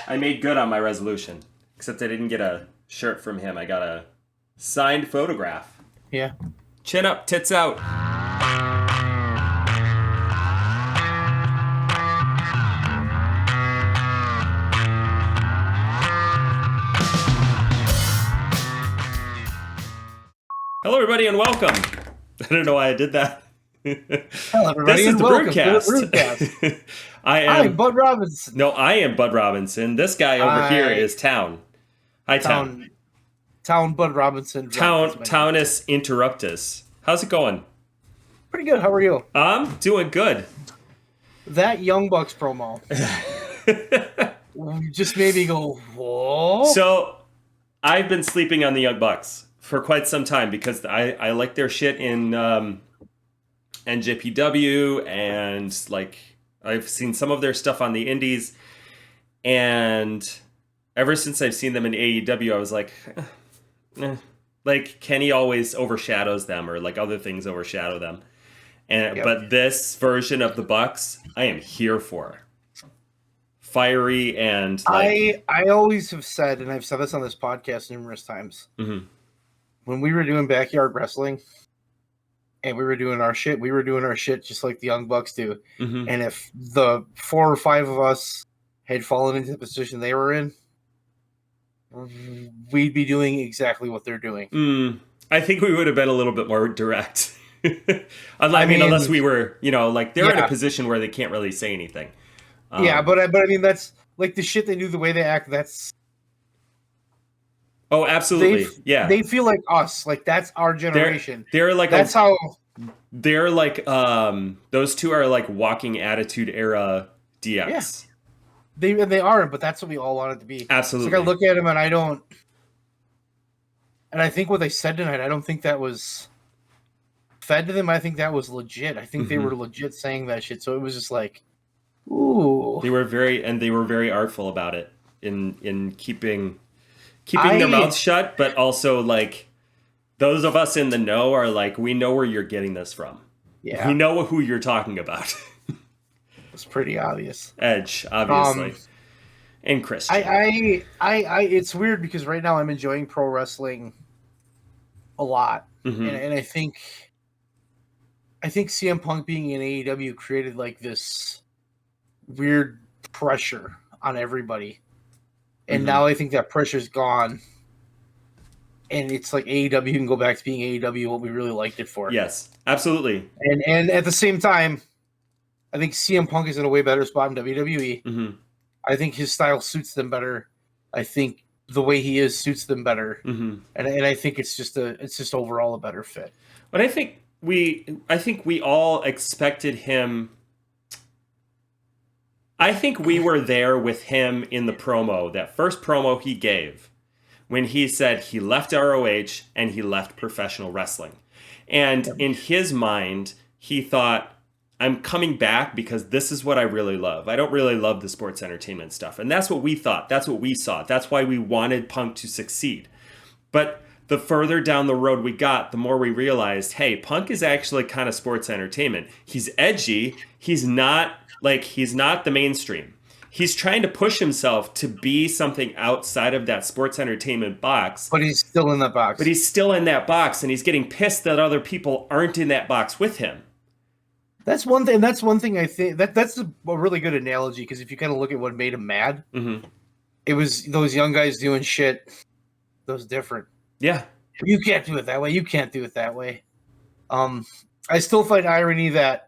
I made good on my resolution. Except I didn't get a shirt from him. I got a signed photograph. Yeah. Chin up, tits out. Hello, everybody, and welcome. I don't know why I did that. Hello, everybody, This is and the welcome to the BREWDCAST. BREWDCAST. I'm Bud Robinson. No, I am Bud Robinson. This guy over here is Town. Hi, Town. Town Bud Robinson. Townus Interruptus. How's it going? Pretty good. How are you? I'm doing good. That Young Bucks promo just made me go, whoa. So, I've been sleeping on the Young Bucks for quite some time because I like their shit in NJPW, and like I've seen some of their stuff on the indies, and ever since I've seen them in AEW, I was like, like Kenny always overshadows them, or like other things overshadow them, and but this version of the Bucks, I am here for. Fiery and like, I always have said, and I've said this on this podcast numerous times. Mm-hmm. When we were doing backyard wrestling and we were doing our shit just like the Young Bucks do. Mm-hmm. And if the 4 or 5 of us had fallen into the position they were in, we'd be doing exactly what they're doing. I think we would have been a little bit more direct. Unless we were, like they're in a position where they can't really say anything. But I mean, that's like the shit they do, the way they act. That's. Oh, absolutely. They feel like us. Like that's our generation. They're like that's how. They're like those two are like walking Attitude Era DX. Yeah. They aren't, but that's what we all wanted to be. Absolutely. It's like I look at them and I don't. And I think what they said tonight, I don't think that was fed to them. I think that was legit. I think they were legit saying that shit. So it was just like, ooh. They were very artful about it in keeping their mouths shut, but also like those of us in the know are like, we know where you're getting this from. Yeah. We know who you're talking about. It's pretty obvious. Edge, obviously. And Christian. I it's weird because right now I'm enjoying pro wrestling a lot. Mm-hmm. And I think CM Punk being in AEW created like this weird pressure on everybody. And now I think that pressure's gone. And it's like AEW can go back to being AEW what we really liked it for. Yes, absolutely. And at the same time, I think CM Punk is in a way better spot in WWE. Mm-hmm. I think his style suits them better. I think the way he is suits them better. Mm-hmm. And I think it's just overall a better fit. But I think we all expected him. I think we were there with him in the promo, that first promo he gave, when he said he left ROH and he left professional wrestling. And in his mind, he thought, I'm coming back because this is what I really love. I don't really love the sports entertainment stuff. And that's what we thought. That's what we saw. That's why we wanted Punk to succeed. But the further down the road we got, the more we realized, hey, Punk is actually kind of sports entertainment. He's edgy. He's not the mainstream. He's trying to push himself to be something outside of that sports entertainment box. But he's still in that box. And he's getting pissed that other people aren't in that box with him. That's one thing. That's one thing I think that's a really good analogy, because if you kind of look at what made him mad, it was those young guys doing shit that was different. Yeah. You can't do it that way. You can't do it that way. I still find irony that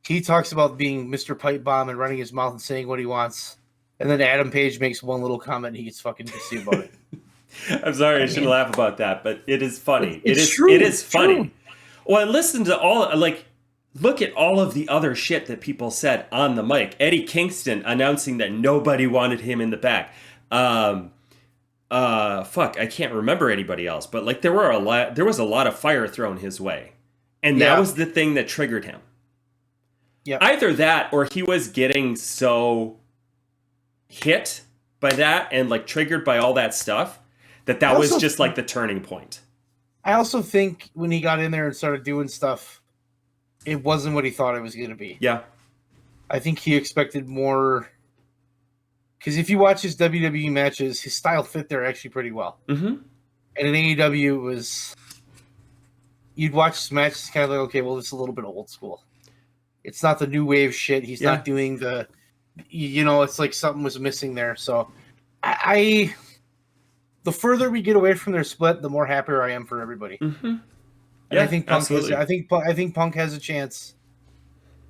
he talks about being Mr. Pipe Bomb and running his mouth and saying what he wants, and then Adam Page makes one little comment and he gets fucking pissy about it. I'm sorry, I shouldn't laugh about that, but it is funny. It's true. It is funny. True. Well, and listen to look at all of the other shit that people said on the mic. Eddie Kingston announcing that nobody wanted him in the back. I can't remember anybody else, but like there was a lot of fire thrown his way. And that was the thing that triggered him. Yeah. Either that or he was getting so hit by that and like triggered by all that stuff that was just like the turning point. I also think when he got in there and started doing stuff, it wasn't what he thought it was going to be. Yeah. I think he expected more Because if you watch his WWE matches, his style fit there actually pretty well. Mm-hmm. And in AEW, it was you'd watch his matches, kind of like, okay, well, this is a little bit old school. It's not the new wave shit. He's not doing the, it's like something was missing there. So, the further we get away from their split, the more happier I am for everybody. Mm-hmm. And I think Punk I think Punk has a chance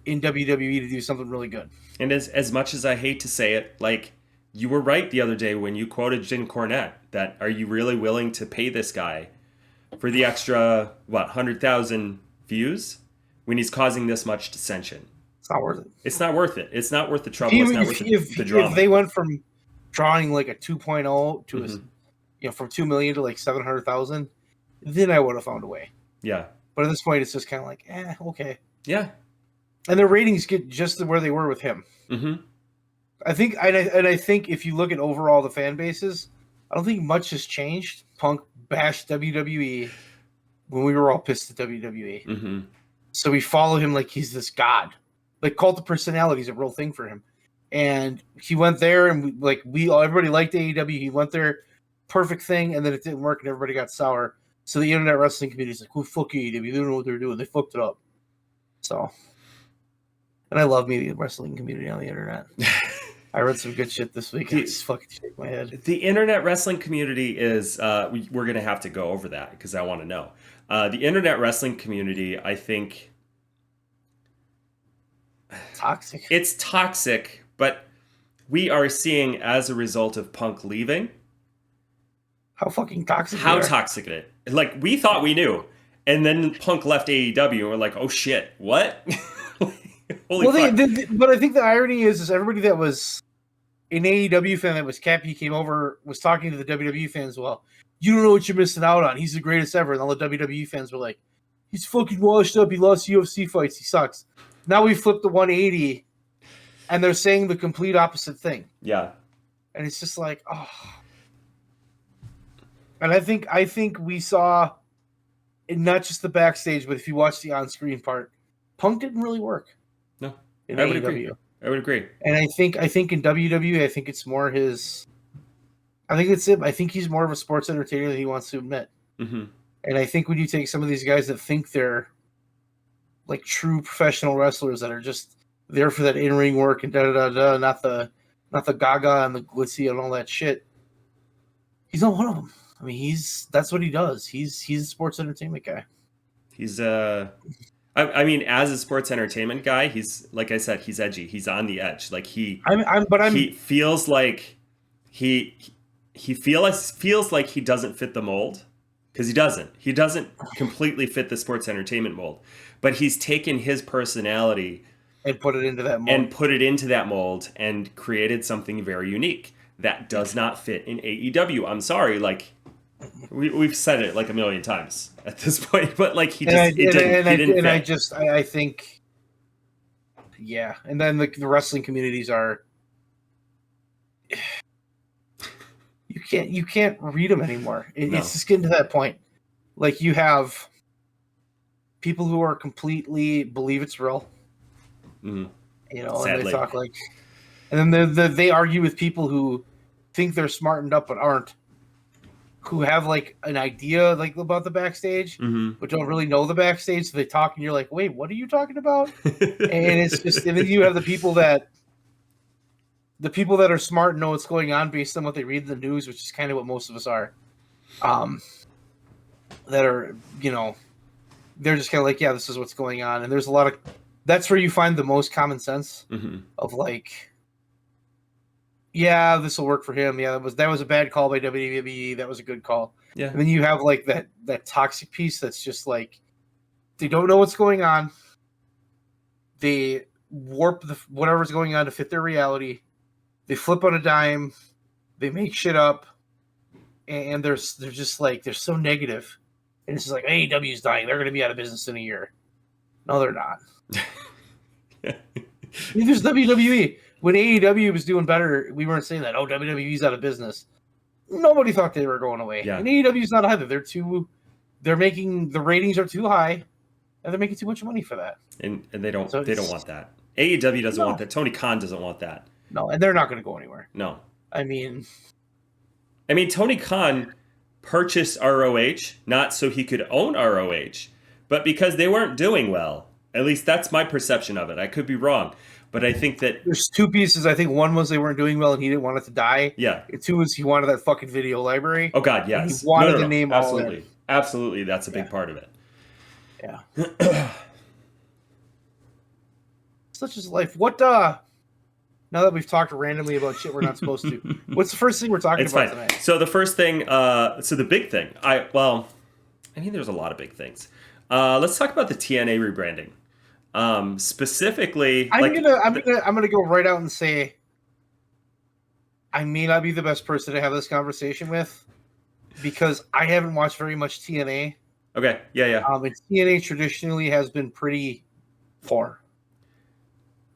in WWE to do something really good. And as much as I hate to say it, like, you were right the other day when you quoted Jim Cornette that, are you really willing to pay this guy for the extra, 100,000 views when he's causing this much dissension? It's not worth it. It's not worth it. It's not worth the trouble. It's not worth the drama. If they went from drawing like a 2.0 to from 2 million to like 700,000, then I would have found a way. Yeah. But at this point, it's just kind of like, okay. Yeah. And their ratings get just to where they were with him. Mm-hmm. I think if you look at overall the fan bases, I don't think much has changed. Punk bashed WWE when we were all pissed at WWE. Mm-hmm. So we follow him like he's this god. Like cult of personality is a real thing for him. And he went there and everybody liked AEW. He went there, perfect thing, and then it didn't work and everybody got sour. So the internet wrestling community is like, "Who fuck AEW? They don't know what they're doing. They fucked it up." So, and I love me the wrestling community on the internet. I read some good shit this week. It's fucking shake my head. The internet wrestling community is, we're going to have to go over that because I want to know. The internet wrestling community, I think... Toxic. It's toxic, but we are seeing, as a result of Punk leaving... How fucking toxic How toxic it is. Like, we thought we knew. And then Punk left AEW and we're like, oh shit, what? Holy fuck. But I think the irony is everybody that was an AEW fan that was Cappy came over, was talking to the WWE fans. Well, you don't know what you're missing out on. He's the greatest ever. And all the WWE fans were like, he's fucking washed up. He lost UFC fights. He sucks. Now we flipped the 180 and they're saying the complete opposite thing. Yeah. And it's just like, oh. And I think we saw, in not just the backstage, but if you watch the on-screen part, Punk didn't really work. No, in I would AEW. agree. I would agree. And I think in WWE, I think it's more his. I think it's him. I think he's more of a sports entertainer than he wants to admit. Mm-hmm. And I think when you take some of these guys that think they're like true professional wrestlers that are just there for that in-ring work and not the gaga and the glitzy and all that shit, he's not one of them. I mean, that's what he does. He's a sports entertainment guy. He's I mean, as a sports entertainment guy, he's, like I said, he's edgy. He's on the edge. Like he feels like he feels like he doesn't fit the mold, because he doesn't. He doesn't completely fit the sports entertainment mold, but he's taken his personality and put it into that mold and created something very unique that does not fit in AEW. I'm sorry, like. We've said it like a million times at this point, but like he didn't. I think, yeah. And then the wrestling communities are, you can't read them anymore. It's just getting to that point. Like you have people who are completely believe it's real, mm-hmm. Sadly. And they talk like, and then they argue with people who think they're smartened up but aren't. Who have like an idea like about the backstage, mm-hmm. but don't really know the backstage. So they talk and you're like, wait, what are you talking about? And it's just, and then you have the people that are smart and know what's going on based on what they read in the news, which is kind of what most of us are. That are, they're just kind of like, yeah, this is what's going on. And there's a lot of, that's where you find the most common sense mm-hmm. of like, yeah, this will work for him. Yeah, that was a bad call by WWE. That was a good call. Yeah. And then you have like that toxic piece that's just like they don't know what's going on. They warp whatever's going on to fit their reality. They flip on a dime. They make shit up, and they're just like they're so negative. And it's just like AEW's dying. They're going to be out of business in a year. No, they're not. I mean, there's WWE. When AEW was doing better, we weren't saying that, oh, WWE's out of business. Nobody thought they were going away. Yeah. And AEW's not either. They're making, the ratings are too high, and they're making too much money for that. And they don't want that. AEW doesn't want that. Tony Khan doesn't want that. No, and they're not going to go anywhere. No. I mean, Tony Khan purchased ROH not so he could own ROH, but because they weren't doing well. At least that's my perception of it. I could be wrong, but I think that there's two pieces. I think one was they weren't doing well and he didn't want it to die. Yeah. And two was he wanted that fucking video librbrary. Oh God, yes. And he wanted No. the name absolutely. all in. Absolutely, that's a big part of it. Yeah. Such is life. What now that we've talked randomly about shit we're not supposed to, what's the first thing we're talking about tonight? So the first thing, so the big thing, there's a lot of big things. Let's talk about the TNA rebranding. Specifically, I'm gonna go right out and say I may not be the best person to have this conversation with because I haven't watched very much TNA. Okay, yeah. And TNA traditionally has been pretty poor.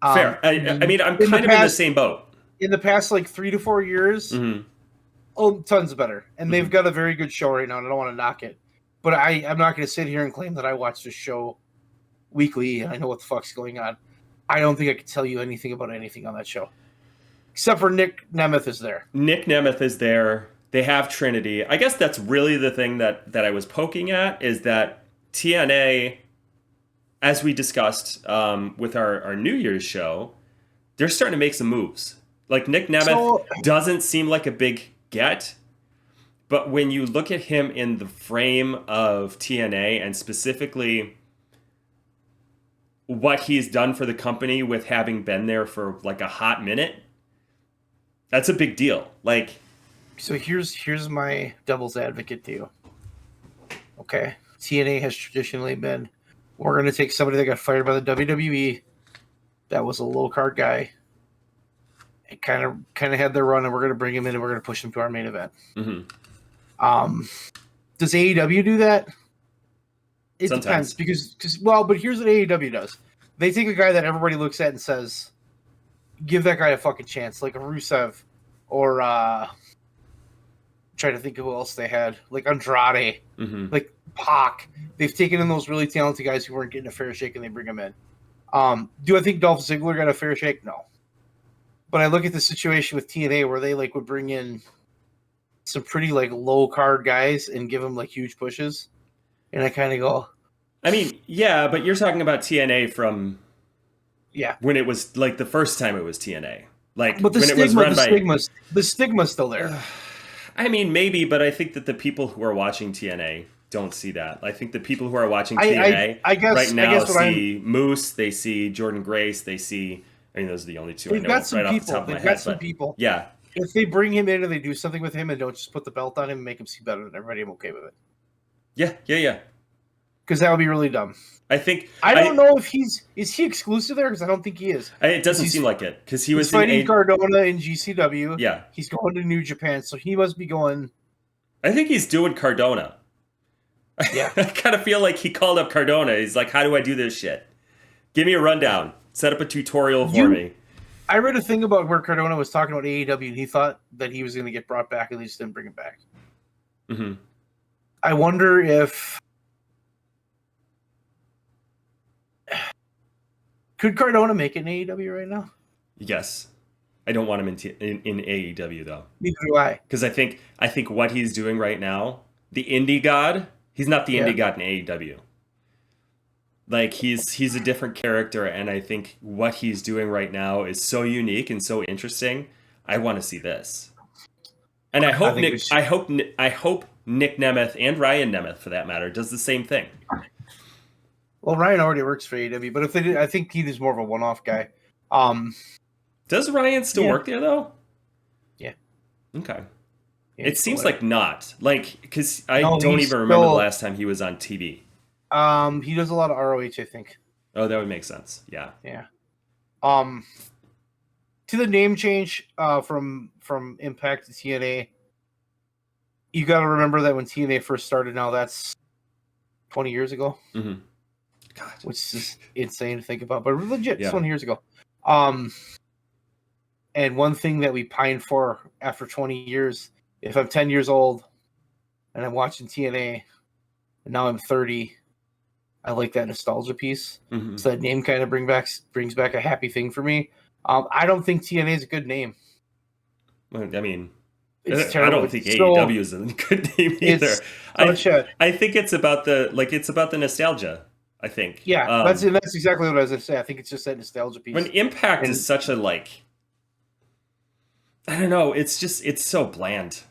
Fair. I'm kind of in the same boat. In the past, 3 to 4 years, tons better. And they've got a very good show right now, and I don't want to knock it. But I'm not going to sit here and claim that I watch this show weekly and I know what the fuck's going on. I don't think I could tell you anything about anything on that show. Except for Nic Nemeth is there. Nic Nemeth is there. They have Trinity. I guess that's really the thing that I was poking at is that TNA, as we discussed with our New Year's show, they're starting to make some moves. Like Nic Nemeth doesn't seem like a big get, but when you look at him in the frame of TNA and specifically what he's done for the company with having been there for a hot minute, that's a big deal. So here's my devil's advocate to you. Okay, TNA has traditionally been, we're going to take somebody that got fired by the WWE, that was a low card guy, and kind of had their run, and we're going to bring him in and we're going to push him to our main event. Mm-hmm. Does AEW do that? It Sometimes. Depends but here's what AEW does. They take a guy that everybody looks at and says, give that guy a fucking chance, like a Rusev or trying to think of who else they had, like Andrade, like Pac. They've taken in those really talented guys who weren't getting a fair shake and they bring them in. Do I think Dolph Ziggler got a fair shake? No. But I look at the situation with TNA where they would bring in some pretty low card guys and give them huge pushes. And I kind of go, yeah, but you're talking about TNA from when it was the first time it was TNA. But the stigma's still there. Maybe, but I think that the people who are watching TNA don't see that. I think the people who are watching TNA right now see Moose, they see Jordan Grace, they see. Those are the only two I know right off the top of my head. They've got some people. Yeah. If they bring him in and they do something with him and don't just put the belt on him and make him see better than everybody, I'm okay with it. Yeah. Because that would be really dumb. I think I don't know if is he exclusive there, because I don't think he is. It doesn't seem like it because he was fighting Cardona in GCW. Yeah, he's going to New Japan, so he must be going. I think he's doing Cardona. Yeah, I kind of feel like he called up Cardona. He's like, "How do I do this shit? Give me a rundown. Set up a tutorial for me." I read a thing about where Cardona was talking about AEW, and he thought that he was going to get brought back, and they just didn't bring him back. Mm-hmm. I wonder if. Could Cardona make it in AEW right now? Yes. I don't want him in AEW though. Neither do I. Because I think what he's doing right now, the indie god, he's not the indie god in AEW. He's a different character, and I think what he's doing right now is so unique and so interesting. I want to see this. And I hope Nic Nemeth and Ryan Nemeth, for that matter, does the same thing. Well, Ryan already works for AEW, but if they did, I think he is more of a one-off guy. Does Ryan still work there though? Yeah. Okay. It seems like not. Because I don't even remember the last time he was on TV. He does a lot of ROH, I think. Oh, that would make sense. Yeah. Yeah. To the name change from Impact to TNA, you got to remember that when TNA first started, now that's 20 years ago. Mm-hmm. God. Which is insane to think about, but legit, 20 years ago. And one thing that we pine for after 20 years, if I'm 10 years old and I'm watching TNA and now I'm 30, I like that nostalgia piece. Mm-hmm. So that name kind of brings back a happy thing for me. I don't think TNA is a good name. I mean, It's I terrible. don't think It's AEW is a good name either. I think it's about the nostalgia. I think. Yeah, that's exactly what I was going to say. I think it's just that nostalgia piece. When Impact is such a like, I don't know. It's so bland.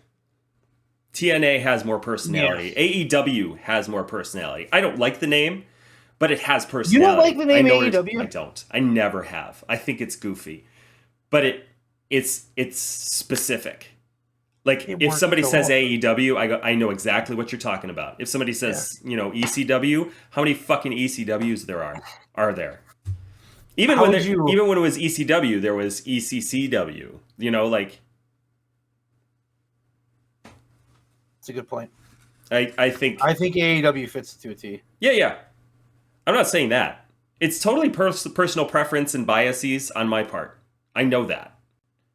TNA has more personality. Yeah. AEW has more personality. I don't like the name, but it has personality. You don't like the name AEW? I don't. I never have. I think it's goofy, but it's specific. Like if somebody says AEW, I know exactly what you're talking about. If somebody says ECW, how many fucking ECWs there are there? Even when it was ECW, there was ECCW. Like. That's a good point. I think AEW fits to a T. Yeah. I'm not saying that. It's totally personal preference and biases on my part. I know that.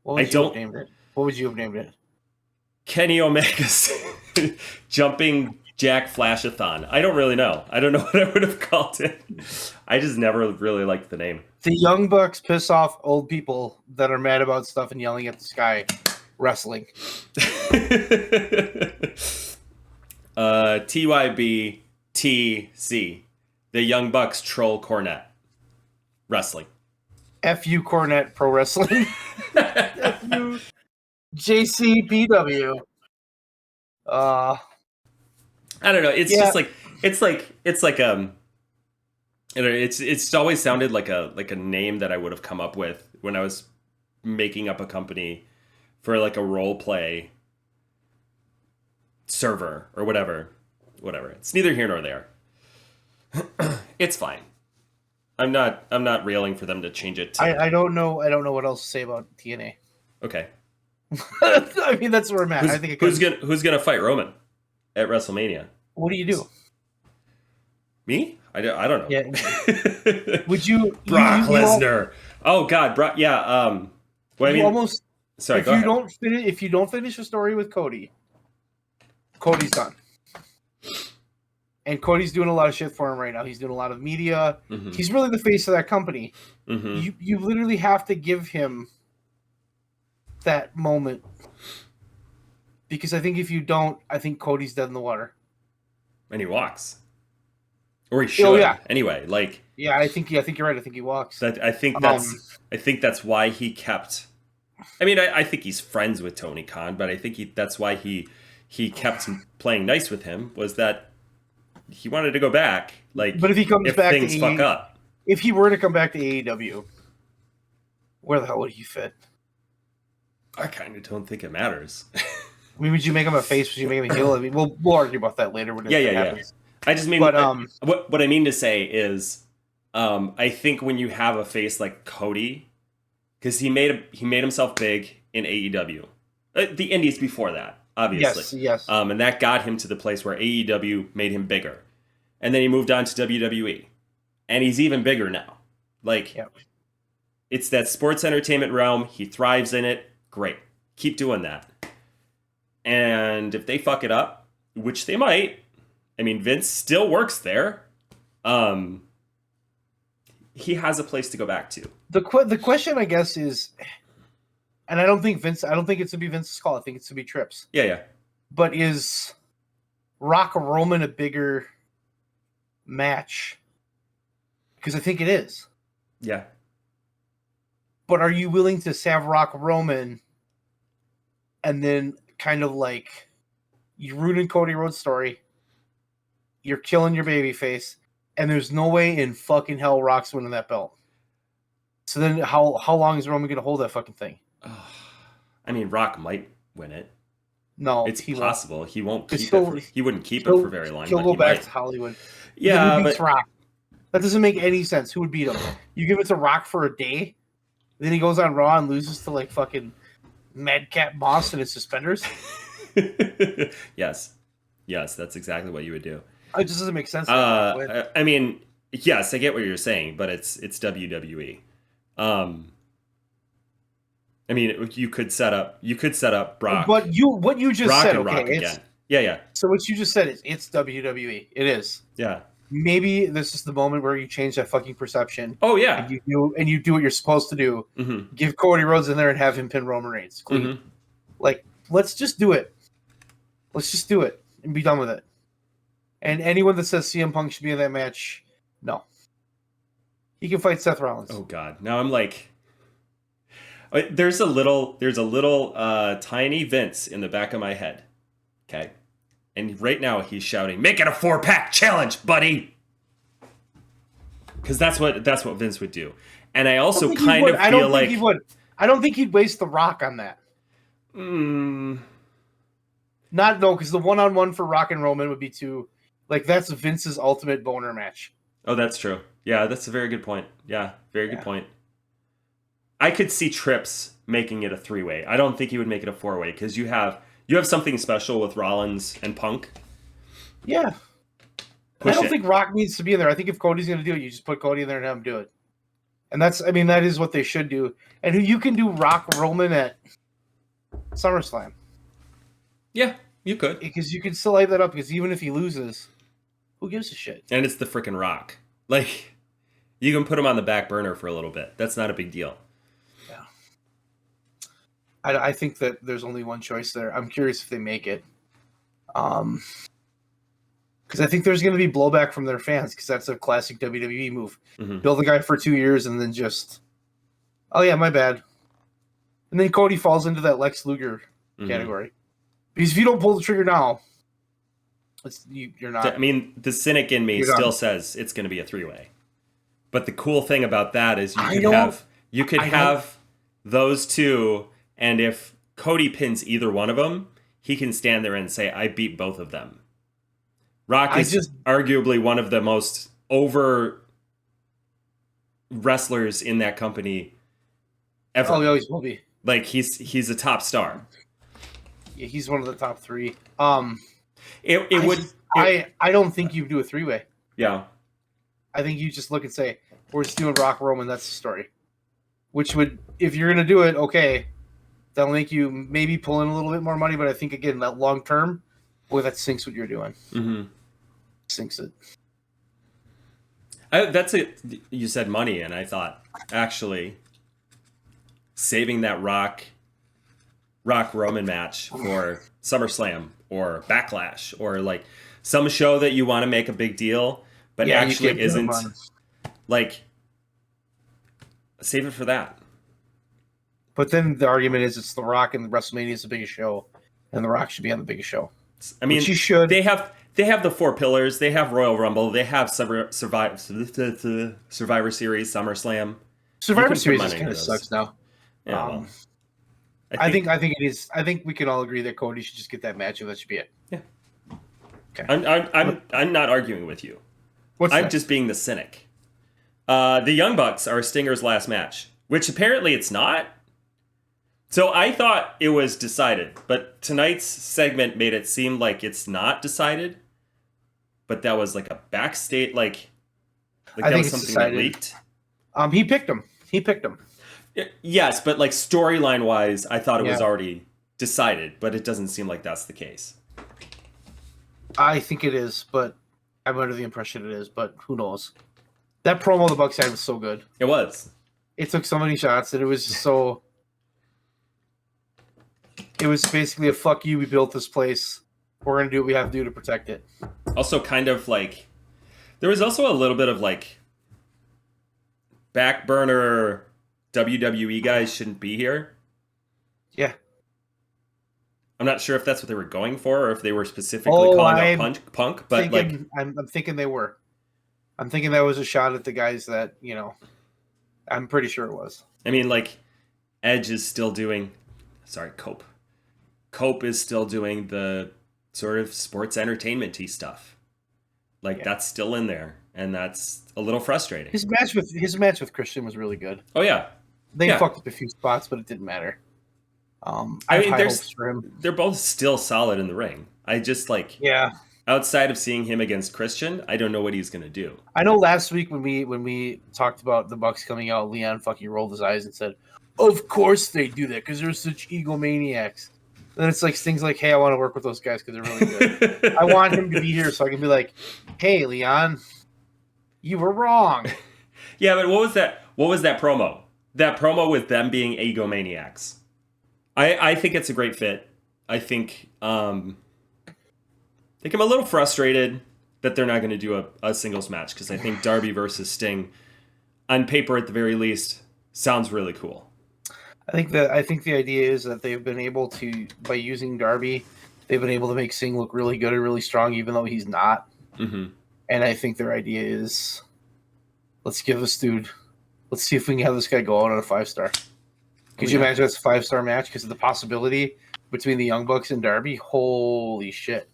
What would you have named it? Kenny Omega's Jumping Jack Flashathon. I don't really know. I don't know what I would have called it. I just never really liked the name. The Young Bucks piss off old people that are mad about stuff and yelling at the sky. Wrestling. TYBTC. The Young Bucks Troll Cornet. Wrestling. FU Cornet Pro Wrestling. FU JCPW. I don't know. It's just like it's always sounded like a name that I would have come up with when I was making up a company for like a role play server or whatever. It's neither here nor there. It's fine. I'm not railing for them to change it. I don't know what else to say about TNA. Okay. I mean, that's where I'm at. Who's gonna fight Roman at WrestleMania? What do you do? Me? I don't know. Yeah. Would you Brock Lesnar? Oh God, Brock. Yeah. Sorry. If you don't finish the story with Cody, Cody's done. And Cody's doing a lot of shit for him right now. He's doing a lot of media. Mm-hmm. He's really the face of that company. Mm-hmm. You literally have to give him that moment. Because I think if you don't, I think Cody's dead in the water. And he walks. Or he should. Oh, yeah. Anyway, like. Yeah, I think you're right. I think he walks. I think that's why he kept. I mean, I think he's friends with Tony Khan, but I think that's why he kept playing nice with him, was that he wanted to go back. Like, but if he comes back, things fuck up. If he were to come back to AEW, where the hell would he fit? I kind of don't think it matters. I mean, would you make him a face? Would you make him a heel? I mean, we'll argue about that later. When it happens. I just mean, what I mean to say is, I think when you have a face like Cody, because he made himself big in AEW, the Indies before that, obviously, yes, and that got him to the place where AEW made him bigger, and then he moved on to WWE, and he's even bigger now. Like, it's that sports entertainment realm. He thrives in it. Great, keep doing that. And if they fuck it up, which they might. I mean, Vince still works there. He has a place to go back to. The question, I guess, is, and I don't think it's to be Vince's call. I think it's to be Tripp's. Yeah. But is Rock Roman a bigger match? Because I think it is. Yeah. But are you willing to have Rock Roman and then kind of like you ruining Cody Rhodes' story? You're killing your babyface, and there's no way in fucking hell Rock's winning that belt. So then how long is Roman going to hold that fucking thing? I mean, Rock might win it. No, it's possible. Won't. He won't keep it. He wouldn't keep it for very long. He'll go back to Hollywood. Yeah, who beats Rock? That doesn't make any sense. Who would beat him? You give it to Rock for a day, then he goes on Raw and loses to like fucking Madcap Moss in his suspenders. Yes, that's exactly what you would do. It just doesn't make sense. I mean, yes, I get what you're saying, but it's WWE. I mean, you could set up Brock. But what you just Brock said, and Rock again. Yeah. So what you just said is it's WWE. It is. Yeah. maybe this is the moment where you change that fucking perception. Oh yeah. And you do what you're supposed to do. Mm-hmm. Give Cody Rhodes in there and have him pin Roman Reigns. Clean. Mm-hmm. Like, let's just do it. Let's just do it and be done with it. And anyone that says CM Punk should be in that match, no. He can fight Seth Rollins. Oh God. Now I'm like, there's a little tiny Vince in the back of my head. Okay. And right now he's shouting, "Make it a 4-pack challenge, buddy." Because that's what Vince would do. And I also kind of feel like he would. I don't think he'd waste the Rock on that. Because the one-on-one for Rock and Roman would be too, like, that's Vince's ultimate boner match. Oh, that's true. Yeah, that's a very good point. Yeah, very good point. I could see Trips making it a 3-way. I don't think he would make it a 4-way because you have something special with Rollins and Punk. Yeah. I don't think Rock needs to be in there. I think if Cody's going to do it, you just put Cody in there and have him do it. And that is what they should do. And you can do Rock Roman at SummerSlam. Yeah, you could. Because you can still light that up, because even if he loses, who gives a shit? And it's the freaking Rock. Like, you can put him on the back burner for a little bit. That's not a big deal. Yeah. I think that there's only one choice there. I'm curious if they make it. Because I think there's going to be blowback from their fans, because that's a classic WWE move. Mm-hmm. Build the guy for 2 years and then just, oh yeah, my bad. And then Cody falls into that Lex Luger category. Because if you don't pull the trigger now, you're not. I mean, the cynic in me still says it's going to be a 3-way. But the cool thing about that is you could have those two, and if Cody pins either one of them, he can stand there and say, "I beat both of them." Rock is arguably one of the most over wrestlers in that company ever. Oh, he always will be. Like, he's a top star. Yeah, he's one of the top 3. I don't think you do a 3-way. Yeah. I think you just look and say, we're just doing Rock Roman, that's the story. Which would, if you're going to do it, okay, that'll make you maybe pull in a little bit more money, but I think, again, that long term, boy, that sinks what you're doing. Mm-hmm. Sinks it. You said money, and I thought, actually, saving that Rock Roman match for SummerSlam or Backlash or like some show that you want to make a big deal, but actually isn't, like, save it for that. But then the argument is it's The Rock and WrestleMania is the biggest show, and The Rock should be on the biggest show. I mean, he should. They have the 4 pillars. They have Royal Rumble. They have Survivor Series, SummerSlam. Survivor Series just kind of sucks now. Yeah, I think it is. I think we can all agree that Cody should just get that match, and that should be it. Yeah. Okay. I'm not arguing with you. I'm just being the cynic. The Young Bucks are Stinger's last match, which apparently it's not. So I thought it was decided, but tonight's segment made it seem like it's not decided. But that was like a backstage, like that was something that leaked. He picked him. Yes, but like storyline wise, I thought it was already decided, but it doesn't seem like that's the case. I think it is, but I'm under the impression it is, but who knows? That promo the Bucks had was so good. It was. It took so many shots, and it was just so. It was basically a fuck you. We built this place. We're gonna do what we have to do to protect it. Also, kind of like, there was also a little bit of like, back burner WWE guys shouldn't be here. Yeah. I'm not sure if that's what they were going for, or if they were specifically calling out Punk. But I'm thinking they were. I'm thinking that was a shot at the guys that, I'm pretty sure it was. I mean, like, Edge is still doing. Sorry, Cope. Cope is still doing the sort of sports entertainment-y stuff. Like, that's still in there, and that's a little frustrating. His match with Christian was really good. Oh yeah, they fucked up a few spots, but it didn't matter. I mean, high hopes for him. They're both still solid in the ring. I just outside of seeing him against Christian, I don't know what he's gonna do. I know last week when we talked about the Bucks coming out, Leon fucking rolled his eyes and said, "Of course they do that because they're such egomaniacs." Then it's like things like, "Hey, I want to work with those guys because they're really good. I want him to be here so I can be like, hey, Leon, You were wrong. Yeah, but what was that? What was that promo? That promo with them being egomaniacs. I think it's a great fit. I think I'm a little frustrated that they're not going to do a singles match because I think Darby versus Sting, on paper at the very least, sounds really cool. I think the idea is that they've been able to, by using Darby, they've been able to make Sting look really good and really strong, even though he's not. Mm-hmm. And I think their idea is, let's see if we can have this guy go out on a 5-star. Could you imagine that's a 5-star match? Because of the possibility between the Young Bucks and Darby, holy shit.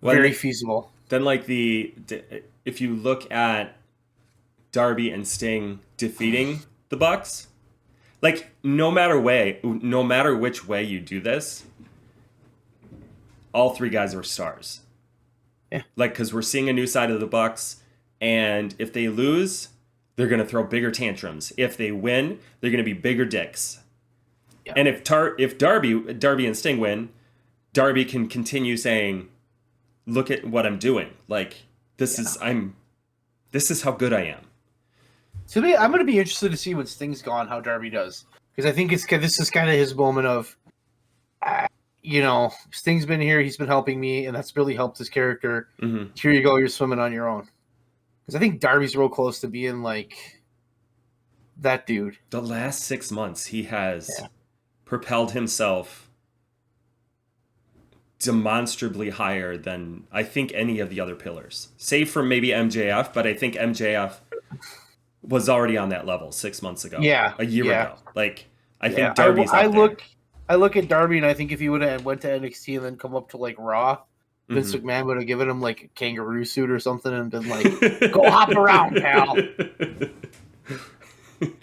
Very feasible. Then, like, if you look at Darby and Sting defeating the Bucks, like, no matter which way you do this, all three guys are stars. Yeah. Like, because we're seeing a new side of the Bucks, and if they lose, they're going to throw bigger tantrums. If they win, they're going to be bigger dicks. Yeah. And if Darby and Sting win, Darby can continue saying, "Look at what I'm doing. Like, this is how good I am." To me, I'm going to be interested to see when Sting's gone, how Darby does, because I think this is kind of his moment of, Sting's been here, he's been helping me, and that's really helped his character. Mm-hmm. Here you go, you're swimming on your own. Because I think Darby's real close to being like that dude. The last 6 months, he has propelled himself demonstrably higher than I think any of the other pillars, save for maybe MJF. But I think MJF was already on that level 6 months ago. Yeah, a year ago. Like, I think Darby's. I look at Darby, and I think if he would have went to NXT and then come up to like Raw, Vince McMahon would have given him like a kangaroo suit or something and been like, "Go hop around, pal.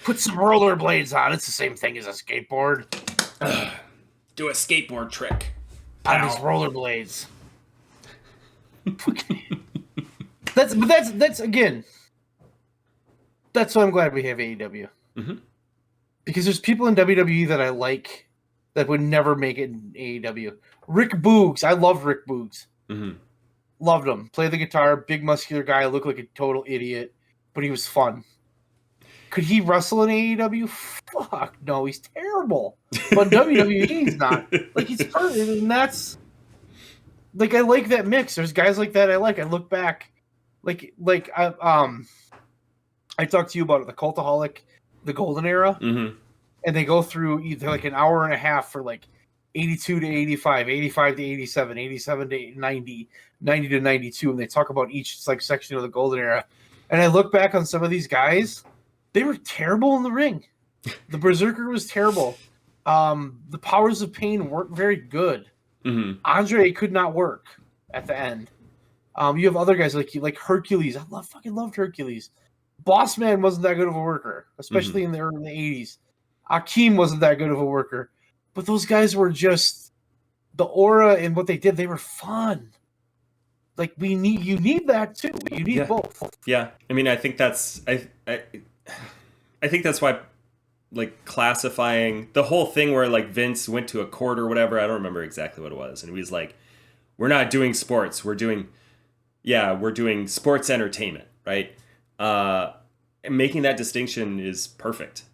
Put some rollerblades on. It's the same thing as a skateboard. Do a skateboard trick on these rollerblades." That's again. That's why I'm glad we have AEW. Mm-hmm. Because there's people in WWE that I like that would never make it in AEW. Rick Boogs. I love Rick Boogs. Mm-hmm. Loved him. Played the guitar, big muscular guy, looked like a total idiot, but he was fun. Could he wrestle in AEW? Fuck no, he's terrible. But WWE, he's not. Like, he's perfect, and that's like, I like that mix. There's guys like that I like. I look back, I talked to you about it, the Cultaholic, the Golden Era, and they go through either like an hour and a half for like 82 to 85, 85 to 87, 87 to 90, 90 to 92, and they talk about each like section of the Golden Era. And I look back on some of these guys, they were terrible in the ring. The Berserker was terrible. The Powers of Pain weren't very good. Mm-hmm. Andre could not work at the end. You have other guys like Hercules. I fucking loved Hercules. Boss Man wasn't that good of a worker, especially in the early 80s. Akeem wasn't that good of a worker. But those guys were just the aura and what they did, they were fun. Like, you need that too. You need both. Yeah. I mean, I think that's I think that's why, like, classifying the whole thing where like Vince went to a court or whatever, I don't remember exactly what it was, and he was like, "We're not doing sports, we're doing sports entertainment," right? Making that distinction is perfect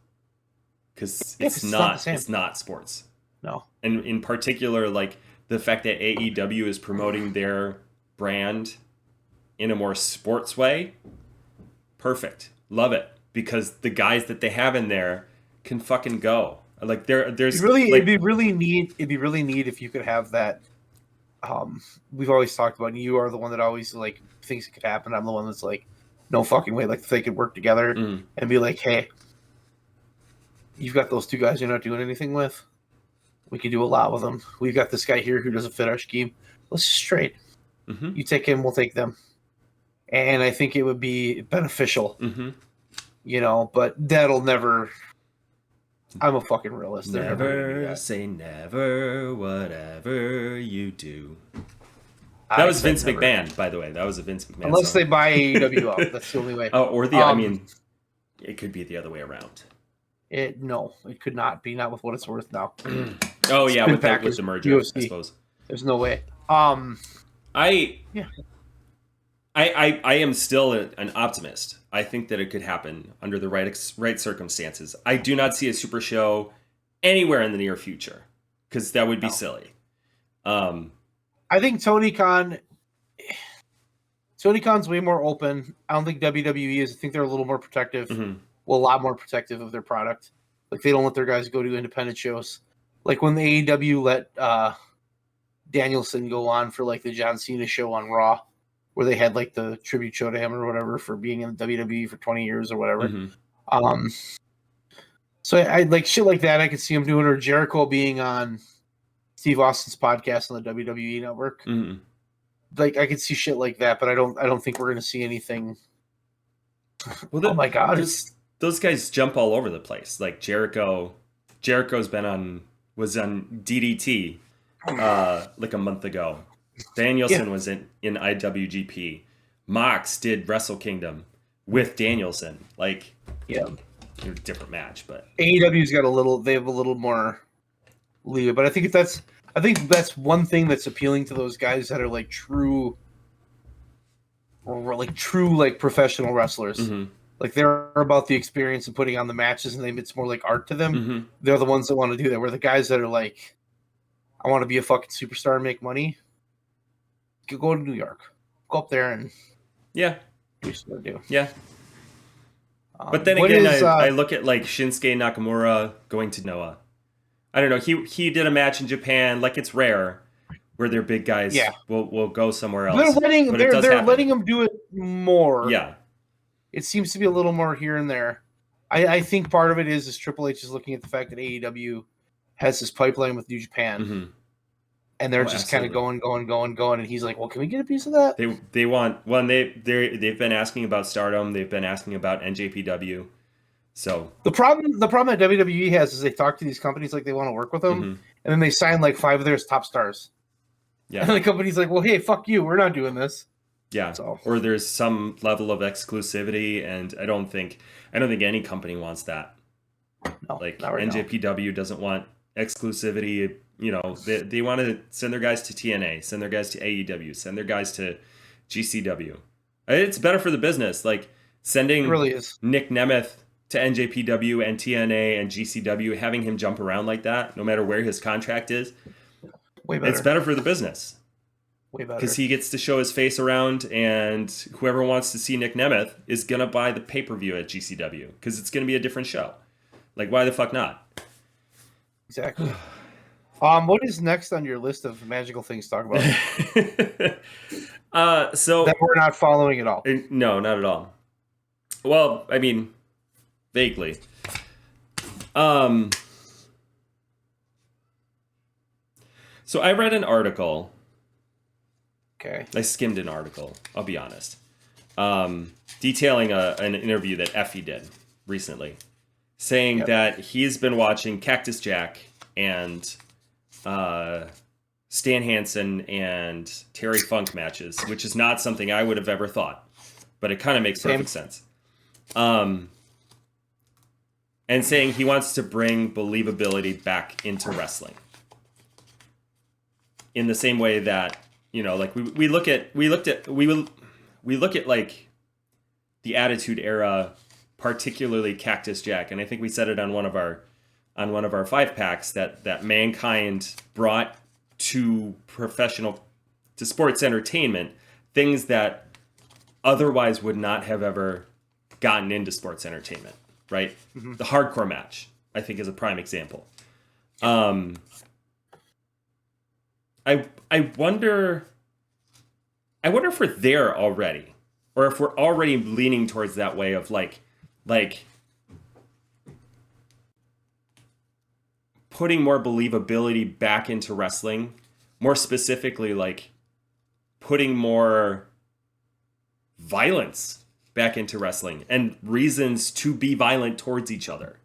because it's not sports. No. And in particular, like, the fact that AEW is promoting their brand in a more sports way, perfect. Love it, because the guys that they have in there can fucking go. Like, there's it'd be really neat if you could have that. We've always talked about, and you are the one that always like thinks it could happen. I'm the one that's like, no fucking way. Like, if they could work together and be like, "Hey, you've got those two guys you're not doing anything with. We can do a lot with them. We've got this guy here who doesn't fit our scheme. Let's just trade. Mm-hmm. You take him, we'll take them." And I think it would be beneficial, but that'll never. I'm a fucking realist. Never say never, whatever you do. That was Vince McMahon, by the way. That was a Vince McMahon Unless song. they buy AEW out. That's the only way. Oh, or I mean, it could be the other way around. No, it could not be. Not with what it's worth now. Oh, yeah, with the merger, UFC. I suppose. There's no way. I am still an optimist. I think that it could happen under the right circumstances. I do not see a Super Show anywhere in the near future because that would be silly. I think Tony Khan's way more open. I don't think WWE is. I think they're a little more protective. Mm-hmm. Well, a lot more protective of their product. Like they don't let their guys go to independent shows. Like when the AEW let Danielson go on for like the John Cena show on Raw, where they had like the tribute show to him or whatever for being in the WWE for 20 years or whatever. Mm-hmm. So I like shit like that. I could see him doing, or Jericho being on Steve Austin's podcast on the WWE network. Mm-hmm. Like I could see shit like that, but I don't think we're gonna see anything. Well, oh my god, those guys jump all over the place. Like Jericho's was on DDT like a month ago. Danielson was in IWGP. Mox did Wrestle Kingdom with Danielson. Like, different match, but AEW's got they have a little more leeway. But I think that's one thing that's appealing to those guys that are like true professional wrestlers. Mm-hmm. Like they're about the experience of putting on the matches, and it's more like art to them. Mm-hmm. They're the ones that want to do that. Where the guys that are like, I want to be a fucking superstar and make money. You go to New York, go up there and do what you do. Yeah. But then again, I look at like Shinsuke Nakamura going to Noah. I don't know. He did a match in Japan. Like it's rare where their big guys will go somewhere else. They're letting them do it more. Yeah. It seems to be a little more here and there. I think part of it is Triple H is looking at the fact that AEW has this pipeline with New Japan. Mm-hmm. And they're just kind of going, and he's like, "Well, can we get a piece of that?" They want one. They've been asking about Stardom. They've been asking about NJPW. So the problem that WWE has is they talk to these companies like they want to work with them, and then they sign like 5 of their top stars. Yeah, and the company's like, "Well, hey, fuck you, we're not doing this." Yeah, or there's some level of exclusivity, and I don't think any company wants that. No, like NJPW doesn't want exclusivity. You know, they want to send their guys to TNA, send their guys to AEW, send their guys to GCW. It's better for the business. Like sending Nic Nemeth to NJPW and TNA and GCW, having him jump around like that, no matter where his contract is, way better. It's better for the business. Way better. Because he gets to show his face around, and whoever wants to see Nic Nemeth is going to buy the pay-per-view at GCW because it's going to be a different show. Like, why the fuck not? Exactly. What is next on your list of magical things to talk about? So that we're not following at all. No, not at all. Well, I mean, vaguely. So I read an article. Okay. I skimmed an article, I'll be honest. Detailing an interview that Effie did recently, saying that he's been watching Cactus Jack and Stan Hansen and Terry Funk matches, which is not something I would have ever thought, but it kind of makes perfect sense. And saying he wants to bring believability back into wrestling. In the same way that, you know, like we look at like the Attitude Era, particularly Cactus Jack, and I think we said it on one of our 5-packs that Mankind brought to sports entertainment things that otherwise would not have ever gotten into sports entertainment, right? Mm-hmm. The hardcore match, I think, is a prime example. I wonder if we're there already, or if we're already leaning towards that way of like putting more believability back into wrestling, more specifically, like putting more violence back into wrestling and reasons to be violent towards each other.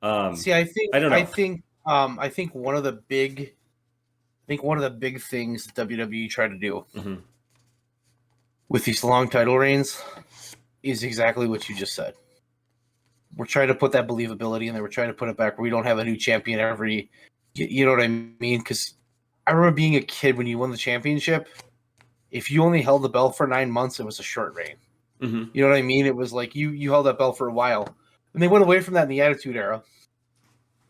I don't know. I think one of the big things that WWE tried to do with these long title reigns is exactly what you just said. We're trying to put that believability in there. We're trying to put it back where we don't have a new champion every, you know what I mean? Because I remember being a kid when you won the championship, if you only held the belt for 9 months, it was a short reign. Mm-hmm. You know what I mean? It was like you held that belt for a while. And they went away from that in the Attitude Era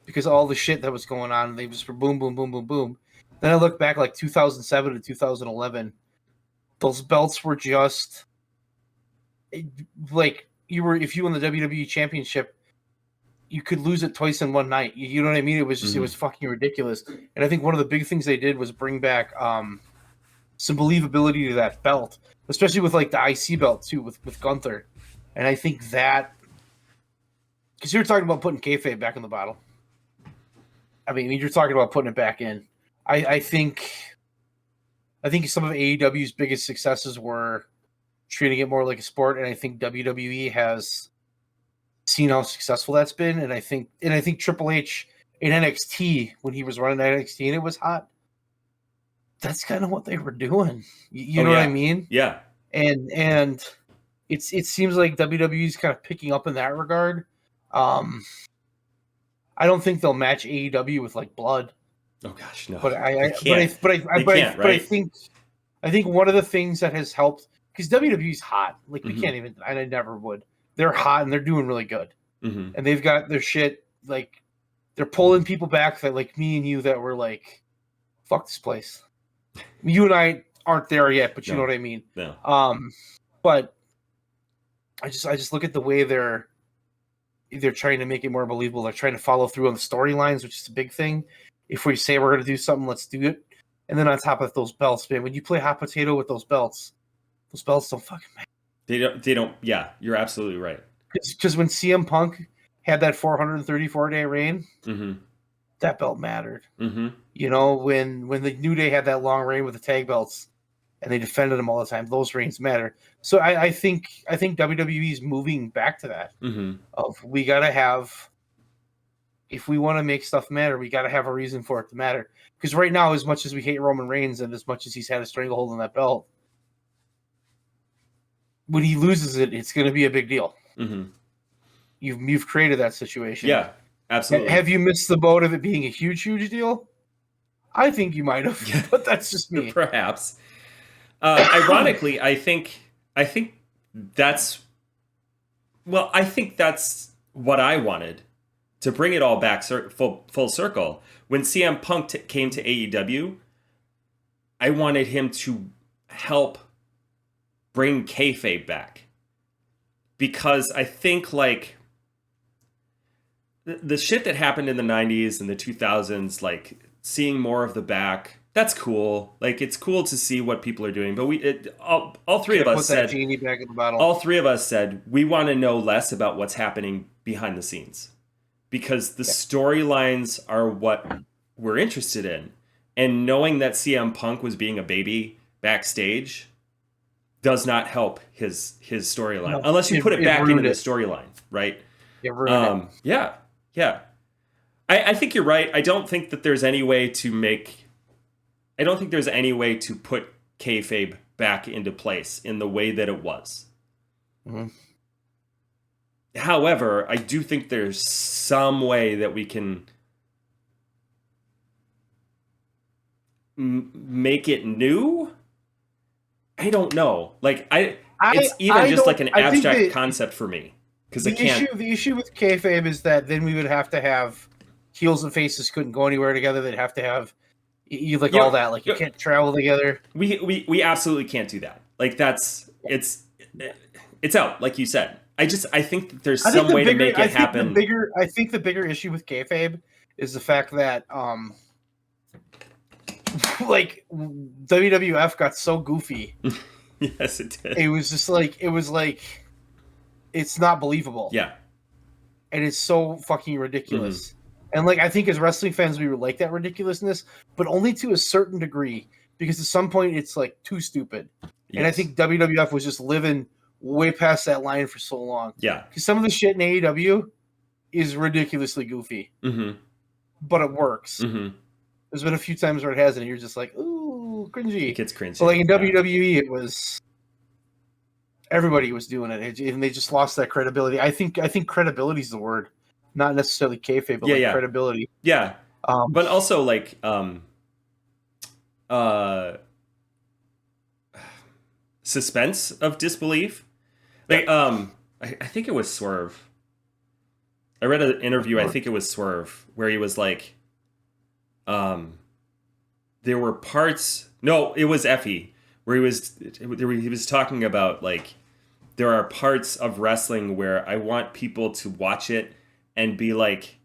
because of all the shit that was going on. They just were boom, boom, boom, boom, boom. Then I look back like 2007 to 2011. Those belts were just like if you won the WWE Championship, you could lose it twice in one night. You know what I mean? It was just, it was fucking ridiculous. And I think one of the big things they did was bring back some believability to that belt, especially with like the IC belt too, with Gunther. And I think that, because you're talking about putting kayfabe back in the bottle. I mean, you're talking about putting it back in. I think some of AEW's biggest successes were treating it more like a sport, and I think WWE has seen how successful that's been. And I think Triple H in NXT, when he was running NXT and it was hot, that's kind of what they were doing. You know what I mean? Yeah. And it seems like WWE's kind of picking up in that regard. I don't think they'll match AEW with like blood. Oh gosh, no. But I think one of the things that has helped, because WWE's hot, like we can't even, I never would. They're hot and they're doing really good, and they've got their shit, like they're pulling people back that like me and you that were like, fuck this place. You and I aren't there yet, but you know what I mean. No. But I just look at the way they're trying to make it more believable. They're trying to follow through on the storylines, which is a big thing. If we say we're going to do something, let's do it. And then on top of those belts, man, when you play hot potato with those belts don't fucking matter. They don't. Yeah, you're absolutely right. Because when CM Punk had that 434-day reign, that belt mattered. You know, when the New Day had that long reign with the tag belts, and they defended them all the time, those reigns matter. So I think WWE is moving back to that. Of we gotta have, if we want to make stuff matter, we gotta have a reason for it to matter. Because right now, as much as we hate Roman Reigns and as much as he's had a stranglehold on that belt, when he loses it, it's going to be a big deal. You've created that situation. Yeah, absolutely. Have you missed the boat of it being a huge deal? I think you might have, but that's just me. Perhaps. Ironically, I think that's what I wanted, to bring it all back full circle. When CM Punk came to AEW, I wanted him to help bring kayfabe back, because I think like the shit that happened in the 90s and the 2000s, like seeing more of the back, that's cool. Like it's cool to see what people are doing, but all three of us said, genie back in the bottle. All three of us said we want to know less about what's happening behind the scenes, because the storylines are what we're interested in. And knowing that CM Punk was being a baby backstage does not help his storyline, unless you put it back into the storyline, right? Yeah. I think you're right. I don't think there's any way to put kayfabe back into place in the way that it was. However, I do think there's some way that we can make it new. I don't know. Like it's even just like an abstract concept for me, because the issue with kayfabe is that then we would have to have heels and faces couldn't go anywhere together. They'd have to have all that. Like you can't travel together. We absolutely can't do that. Like it's out. Like you said. I think that there's some way to make it happen. I think the bigger issue with kayfabe is the fact that like WWF got so goofy. Yes, it did. It was like it's not believable. Yeah. And it's so fucking ridiculous. And like I think as wrestling fans we would like that ridiculousness, but only to a certain degree, because at some point it's like too stupid. Yes. And I think WWF was just living way past that line for so long. Yeah. Because some of the shit in AEW is ridiculously goofy. But it works. There's been a few times where it hasn't, and you're just like, ooh, cringy. It gets cringy. But like in WWE, it was everybody was doing it, and they just lost that credibility. I think credibility is the word, not necessarily kayfabe, but credibility. Yeah. But also like suspense of disbelief. Like, I think it was Swerve. I read an interview, I think it was Swerve, where he was like, there were parts, no, it was Effie, where he was talking about, like, there are parts of wrestling where I want people to watch it and be like,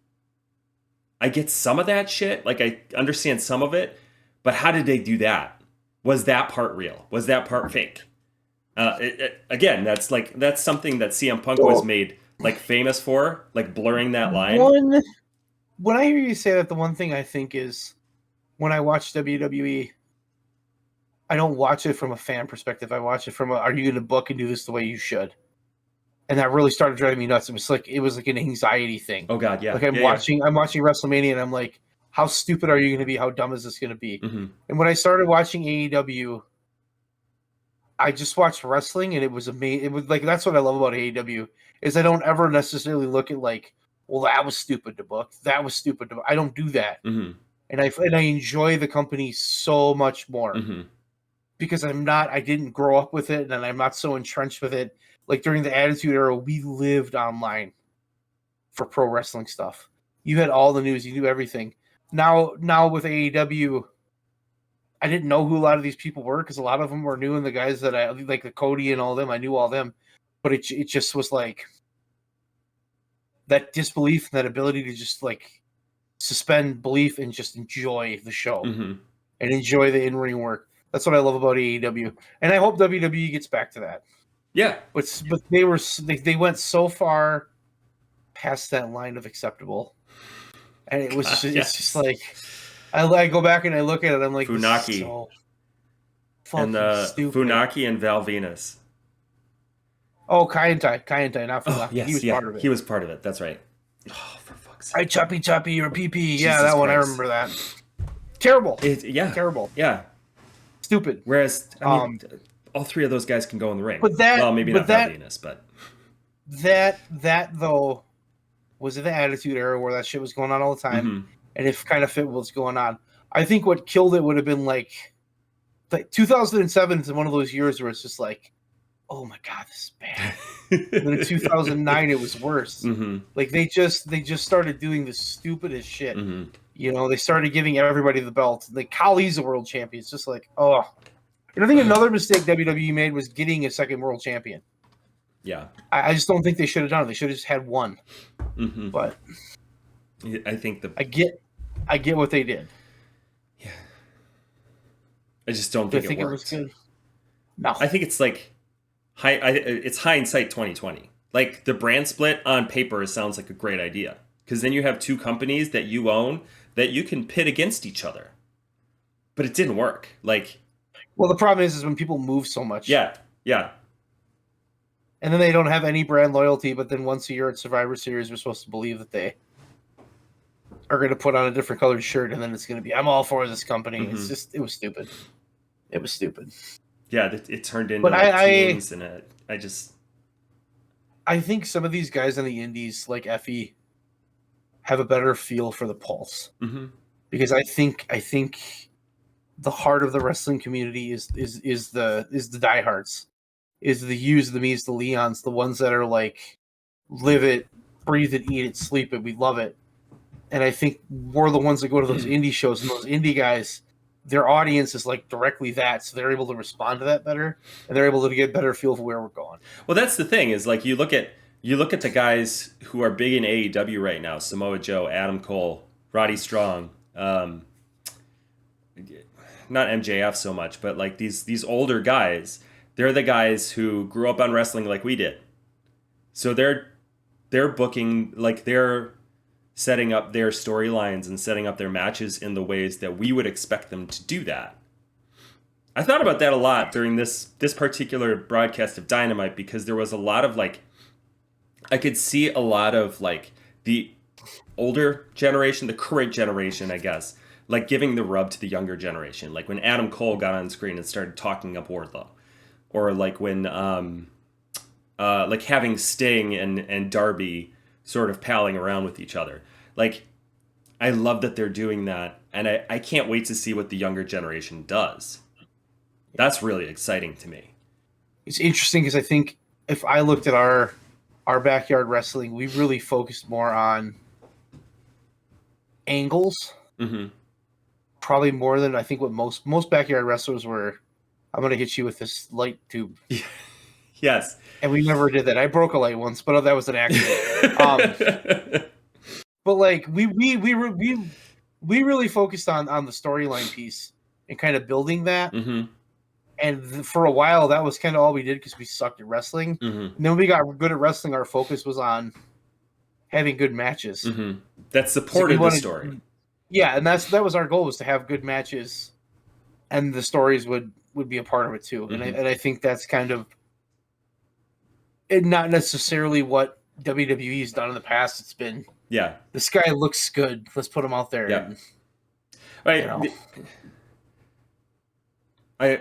I get some of that shit, like I understand some of it, but how did they do that? Was that part real? Was that part fake? Again, that's something that CM Punk was made like famous for, like blurring that line. When I hear you say that, the one thing I think is when I watch WWE, I don't watch it from a fan perspective. I watch it from are you going to book and do this the way you should? And that really started driving me nuts. It was like an anxiety thing. Oh God, yeah. Like I'm watching WrestleMania and I'm like, how stupid are you going to be? How dumb is this going to be? Mm-hmm. And when I started watching AEW, I just watched wrestling and it was amazing. It was like, that's what I love about AEW is I don't ever necessarily look at like, well, that was stupid to book. That was stupid to book. I don't do that. Mm-hmm. And I enjoy the company so much more because I didn't grow up with it and I'm not so entrenched with it. Like during the Attitude Era, we lived online for pro wrestling stuff. You had all the news, you knew everything. Now with AEW, I didn't know who a lot of these people were because a lot of them were new, and the guys that I like, the Cody and all them, I knew all them. But it just was like that disbelief, that ability to just like suspend belief and just enjoy the show and enjoy the in-ring work. That's what I love about AEW, and I hope WWE gets back to that. Yeah, but they went so far past that line of acceptable, and it was it's just like I go back and I look at it. I'm like, Funaki, this is so fucking stupid. Funaki and Val Venus. Oh, Kaientai, not Funaki. Yes, he was part of it. He was part of it. That's right. Oh, for fuck's sake! I choppy your PP. Jesus yeah, that one. Christ. I remember that. Terrible. Terrible. Yeah. Stupid. Whereas, I mean, all three of those guys can go in the ring. But that, well, maybe not Val Venus, but that though was in the Attitude Era where that shit was going on all the time, and it kind of fit what's going on. I think what killed it would have been like 2007 is one of those years where it's just like, oh my God, this is bad. And then in 2009 it was worse. Like they just started doing the stupidest shit. You know, they started giving everybody the belt. Like Kali's a world champion. It's just like, oh. And I think another mistake WWE made was getting a second world champion. Yeah. I just don't think they should have done it. They should have just had one. But I think I get what they did. Yeah. I just don't think it worked. It was good. No. I think it's like it's hindsight 2020. Like the brand split on paper sounds like a great idea. Because then you have two companies that you own that you can pit against each other. But it didn't work. Like, well, the problem is when people move so much. Yeah. And then they don't have any brand loyalty, but then once a year at Survivor Series, we're supposed to believe that they are going to put on a different colored shirt, and then it's going to be, I'm all for this company. It's just, it was stupid. It was stupid. Yeah, it turned into teams, and I think some of these guys on the indies, like Effie, have a better feel for the pulse. Because I think the heart of the wrestling community is the diehards, is the Hughes, the Me's, the Leons, the ones that are like live it, breathe it, eat it, sleep it. We love it. And I think we're the ones that go to those indie shows, and those indie guys, their audience is like directly that, so they're able to respond to that better, and they're able to get better feel for where we're going. Well, that's the thing is like you look at the guys who are big in AEW right now: Samoa Joe, Adam Cole, Roddy Strong. Not MJF so much, but like these older guys, they're the guys who grew up on wrestling like we did. So they're booking, like they're setting up their storylines and setting up their matches in the ways that we would expect them to do that. I thought about that a lot during this particular broadcast of Dynamite, because there was a lot of like, I could see a lot of like the older generation, the current generation, I guess, like giving the rub to the younger generation. Like when Adam Cole got on screen and started talking up Wardlow, or like when like having Sting and Darby sort of palling around with each other. Like, I love that they're doing that, and I can't wait to see what the younger generation does. That's really exciting to me. it's interesting because I think if I looked at our backyard wrestling, we really focused more on angles, probably more than I think what most backyard wrestlers were. I'm gonna hit you with this light tube. Yes. And we never did that. I broke a light once, but that was an accident. But like we really focused on the storyline piece and kind of building that. And for a while, that was kind of all we did because we sucked at wrestling. And then when we got good at wrestling, our focus was on having good matches. That supported the story. Yeah, and that was our goal, was to have good matches, and the stories would be a part of it too. And I think that's kind of not necessarily what WWE's done in the past. It's been, this guy looks good, let's put him out there. Yeah. And, right. You know. I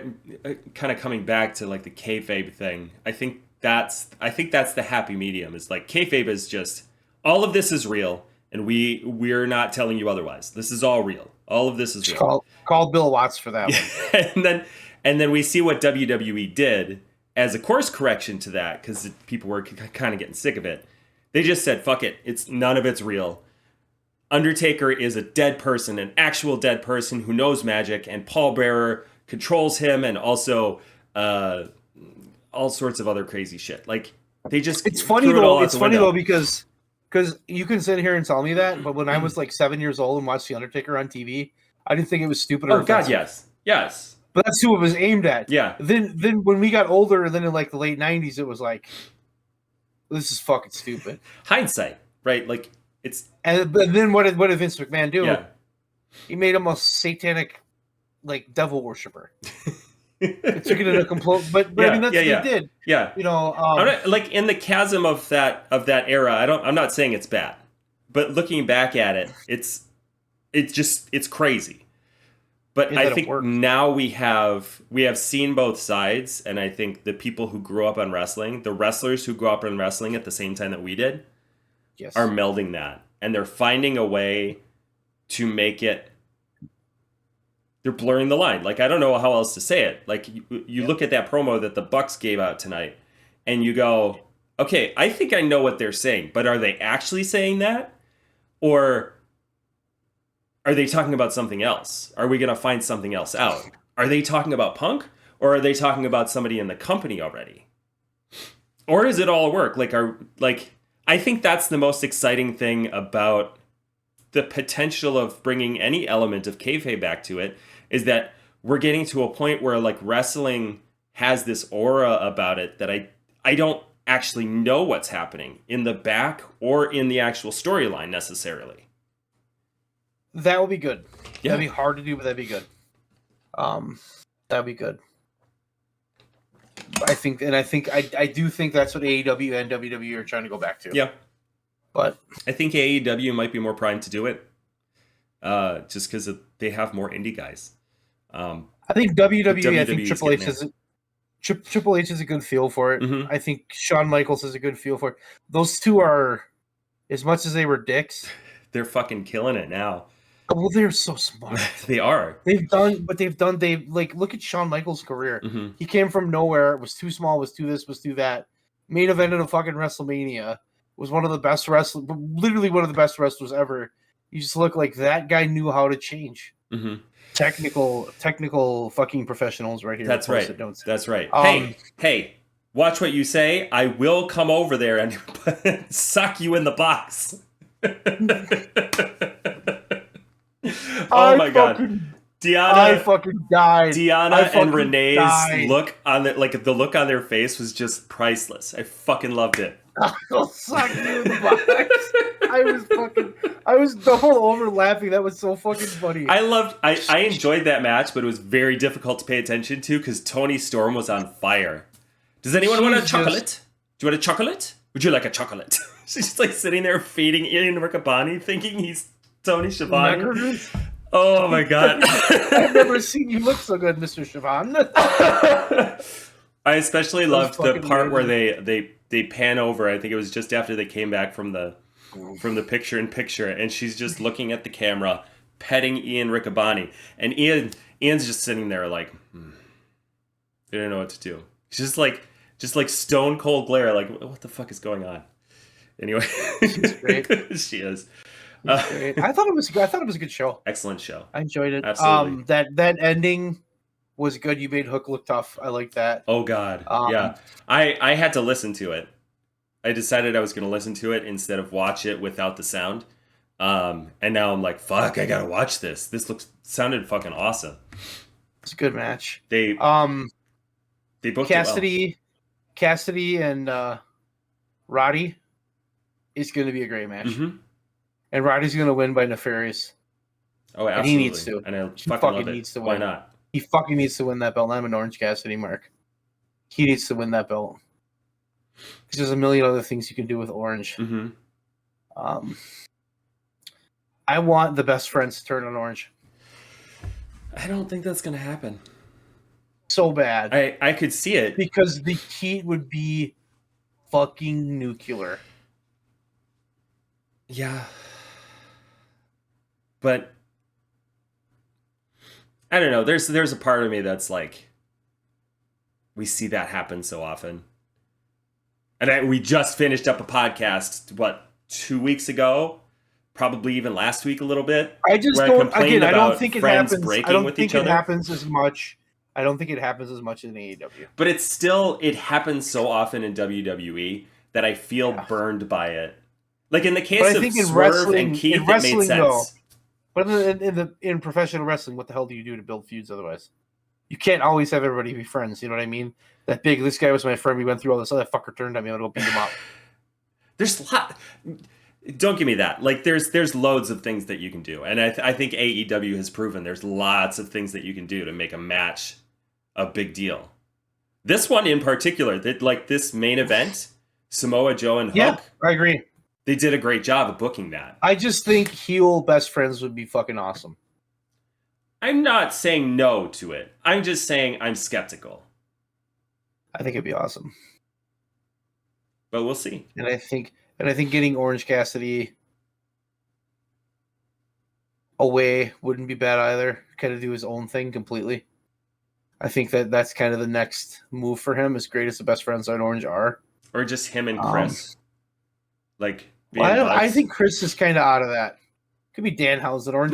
kind of coming back to like the kayfabe thing. I think that's the happy medium. Is like kayfabe is just all of this is real, and we're not telling you otherwise. This is all real. All of this is real. Call Bill Watts for that one. and then we see what WWE did as a course correction to that, because people were kind of getting sick of it. They just said, "Fuck it. None of it's real. Undertaker is a dead person, an actual dead person who knows magic, and Paul Bearer controls him, and also all sorts of other crazy shit." Like they just it's funny though because you can sit here and tell me that, but when I was like 7 years old and watched The Undertaker on TV, I didn't think it was stupid or offensive. God, yes. But that's who it was aimed at. Yeah. Then when we got older, and then in like the late 90s, it was like, this is fucking stupid. Hindsight, right? Like it's. And but then what did Vince McMahon do? Yeah. He made him a satanic, like, devil worshiper. It took it in a complete, but I mean that's what he did. Yeah. You know, like in the chasm of that era, I'm not saying it's bad, but looking back at it, it's crazy. But I think now we have seen both sides, and I think the people who grew up on wrestling, the wrestlers who grew up on wrestling at the same time that we did, are melding that, and they're finding a way to make it. They're blurring the line. Like, I don't know how else to say it. Like, you look at that promo that the Bucks gave out tonight, and you go, okay, I think I know what they're saying, but are they actually saying that? Or are they talking about something else? Are we going to find something else out? Are they talking about Punk? Or are they talking about somebody in the company already? Or is it all work? I think that's the most exciting thing about the potential of bringing any element of kayfabe back to it, is that we're getting to a point where like wrestling has this aura about it that I don't actually know what's happening in the back or in the actual storyline necessarily. That would be good. Yeah. That'd be hard to do, but that'd be good. That'd be good. I do think that's what AEW and WWE are trying to go back to. Yeah. But I think AEW might be more primed to do it, just because they have more indie guys. I think WWE. I think Triple H has a good feel for it. Mm-hmm. I think Shawn Michaels has a good feel for it. Those two are, as much as they were dicks, they're fucking killing it now. Well, they're so smart. They are. They look at Shawn Michaels' career. Mm-hmm. He came from nowhere. Was too small. Was too this. Was too that. Main event of fucking WrestleMania. Was one of the best wrestlers. Literally one of the best wrestlers ever. You just look like that guy knew how to change. Mm-hmm. Technical fucking professionals right here. That's right. That's right. Hey, watch what you say. I will come over there and suck you in the box. Oh my god. I fucking died. Deanna and Renee's look on the look on their face was just priceless. I fucking loved it. I'll suck you in the box. I was double over laughing. That was so fucking funny. I enjoyed that match, but it was very difficult to pay attention to because Toni Storm was on fire. Does anyone want a chocolate? Do you want a chocolate? Would you like a chocolate? She's just like sitting there feeding Ian Riccaboni, thinking he's Tony Schiavone. Oh my god. I've never seen you look so good, Mr. Schiavone. I especially loved the part where they pan over. I think it was just after they came back from the picture-in-picture, and she's just looking at the camera, petting Ian Riccaboni, and Ian's just sitting there like, they don't know what to do. He's just like, Just like stone cold glare, like what the fuck is going on? Anyway, She's great. She is. Great. I thought it was a good show. Excellent show. I enjoyed it. Absolutely. That ending was good. You made Hook look tough. I like that. Oh God. Yeah. I had to listen to it. I decided I was going to listen to it instead of watch it without the sound. And now I'm like, fuck, I gotta watch this. This sounded fucking awesome. It's a good match. They both Cassidy and Roddy is going to be a great match. Mm-hmm. And Roddy's going to win by Nefarious. Oh, absolutely. And he needs to. And I He fucking love it. needs to win. Why not? He fucking needs to win that belt. I'm an Orange Cassidy mark. He needs to win that belt. Because there's a million other things you can do with Orange. Mm-hmm. I want the best friends to turn on Orange. I don't think that's going to happen. So bad. I could see it. Because the heat would be fucking nuclear. Yeah. But I don't know. There's a part of me that's like, we see that happen so often. And we just finished up a podcast, 2 weeks ago? Probably even last week a little bit. I just don't. Again, I don't think it happens. I don't think it happens as much. I don't think it happens as much in AEW. But it happens so often in WWE that I feel burned by it. Like in the case of Swerve and Keith, it made sense. Though, but in professional wrestling, what the hell do you do to build feuds otherwise? You can't always have everybody be friends. You know what I mean? This guy was my friend. We went through all this. Other fucker turned on me. I'm gonna go beat him up. There's a lot. Don't give me that. Like there's loads of things that you can do, and I think AEW has proven there's lots of things that you can do to make a match a big deal. This one in particular, this main event, Samoa Joe and Hook. Yeah, I agree. They did a great job of booking that. I just think heel best friends would be fucking awesome. I'm not saying no to it. I'm just saying I'm skeptical. I think it'd be awesome. But we'll see. And I think getting Orange Cassidy away wouldn't be bad either. Kind of do his own thing completely. I think that's kind of the next move for him, as great as the best friends on Orange are. Or just him and Chris. I think Chris is kind of out of that. Could be Danhausen. Orange.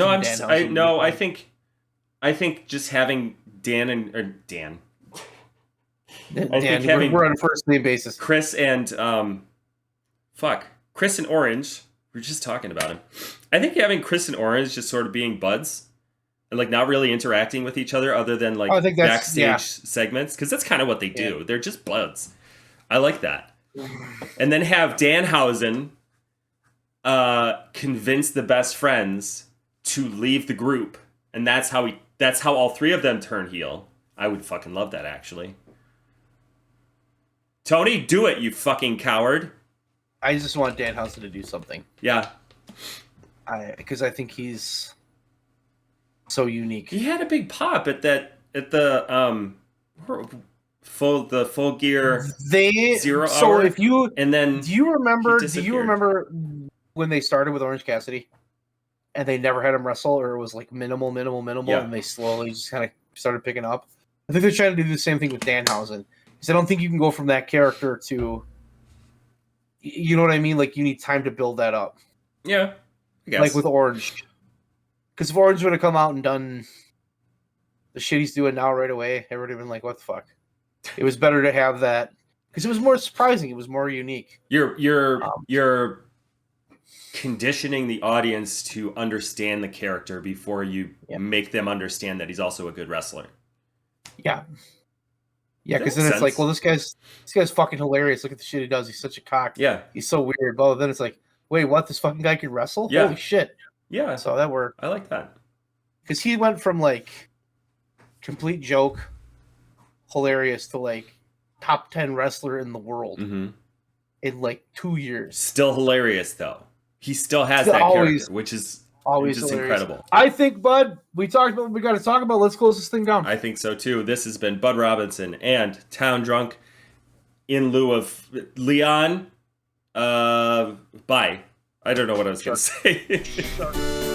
No, I think just having Dan. We're on a first name basis. Chris and Chris and Orange. We were just talking about him. I think having Chris and Orange just sort of being buds and like not really interacting with each other than like backstage segments, because that's kind of what they do. Yeah. They're just buds. I like that. And then have Danhausen convince the best friends to leave the group, and that's how all three of them turn heel. I would fucking love that, actually. Tony, do it, you fucking coward. I just want Danhausen to do something. Yeah. Because I think he's so unique. He had a big pop at the full gear Zero Hour. If you and then do you remember when they started with Orange Cassidy and they never had him wrestle, or it was like minimal, and they slowly just kind of started picking up? I think they're trying to do the same thing with Danhausen. Because I don't think you can go from that character to, you know what I mean? Like, you need time to build that up. Yeah, I guess. Like with Orange. Because if Orange would have come out and done the shit he's doing now right away, everybody would have been like, what the fuck? It was better to have that. Because it was more surprising. It was more unique. You're conditioning the audience to understand the character before you make them understand that he's also a good wrestler. Yeah. Yeah, because then it's like, well, this guy's fucking hilarious. Look at the shit he does. He's such a cock. Yeah. He's so weird. But then it's like, wait, what? This fucking guy can wrestle? Yeah. Holy shit. Yeah. So that worked. I like that. Because he went from like complete joke, hilarious, to like top 10 wrestler in the world in like 2 years. Still hilarious, though. He still has that character, which is always incredible. I think, Bud, we got to talk about. Let's close this thing down. I think so too. This has been Bud Robinson and Town Drunk in lieu of Leon. Bye. I don't know what I was going to say.